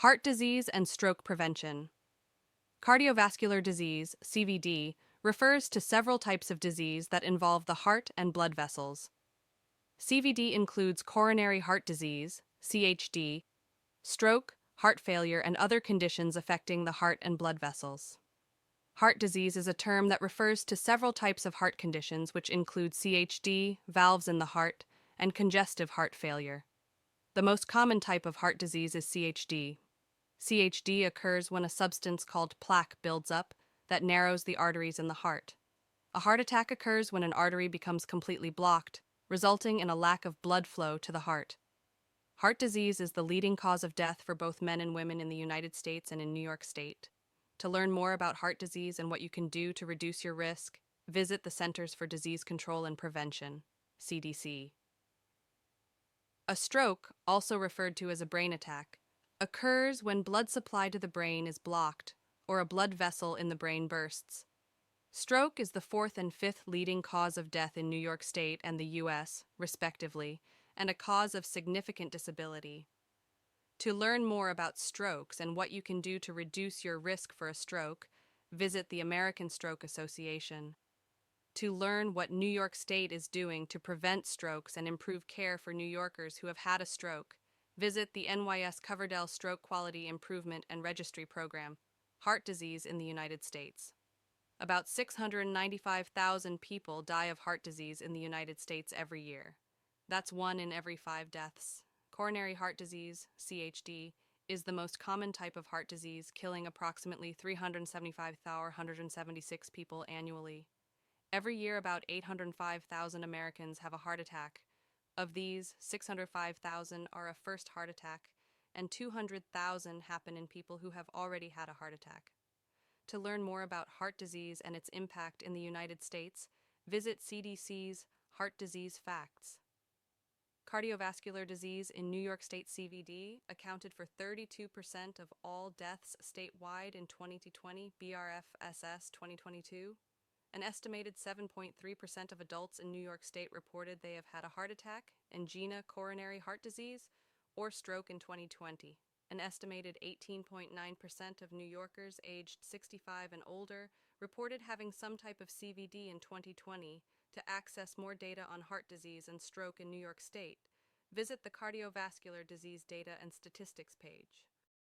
Heart disease and stroke prevention. Cardiovascular disease, CVD, refers to several types of disease that involve the heart and blood vessels. CVD includes coronary heart disease, CHD, stroke, heart failure, and other conditions affecting the heart and blood vessels. Heart disease is a term that refers to several types of heart conditions, which include CHD, valves in the heart, and congestive heart failure. The most common type of heart disease is CHD. CHD occurs when a substance called plaque builds up that narrows the arteries in the heart. A heart attack occurs when an artery becomes completely blocked, resulting in a lack of blood flow to the heart. Heart disease is the leading cause of death for both men and women in the United States and in New York State. To learn more about heart disease and what you can do to reduce your risk, visit the Centers for Disease Control and Prevention, CDC. A stroke, also referred to as a brain attack, occurs when blood supply to the brain is blocked or a blood vessel in the brain bursts. Stroke is the fourth and fifth leading cause of death in New York State and the U.S., respectively, and a cause of significant disability. To learn more about strokes and what you can do to reduce your risk for a stroke, visit the American Stroke Association. To learn what New York State is doing to prevent strokes and improve care for New Yorkers who have had a stroke, visit the NYS Coverdell Stroke Quality Improvement and Registry Program, Heart Disease in the United States. About 695,000 people die of heart disease in the United States every year. That's 1 in every 5 deaths. Coronary heart disease, CHD, is the most common type of heart disease, killing approximately 375,176 people annually. Every year, about 805,000 Americans have a heart attack. Of these, 605,000 are a first heart attack, and 200,000 happen in people who have already had a heart attack. To learn more about heart disease and its impact in the United States, visit CDC's Heart Disease Facts. Cardiovascular disease in New York State CVD accounted for 32% of all deaths statewide in 2020 BRFSS 2022. An estimated 7.3% of adults in New York State reported they have had a heart attack, angina, coronary heart disease, or stroke in 2020. An estimated 18.9% of New Yorkers aged 65 and older reported having some type of CVD in 2020. To access more data on heart disease and stroke in New York State, visit the Cardiovascular Disease Data and Statistics page.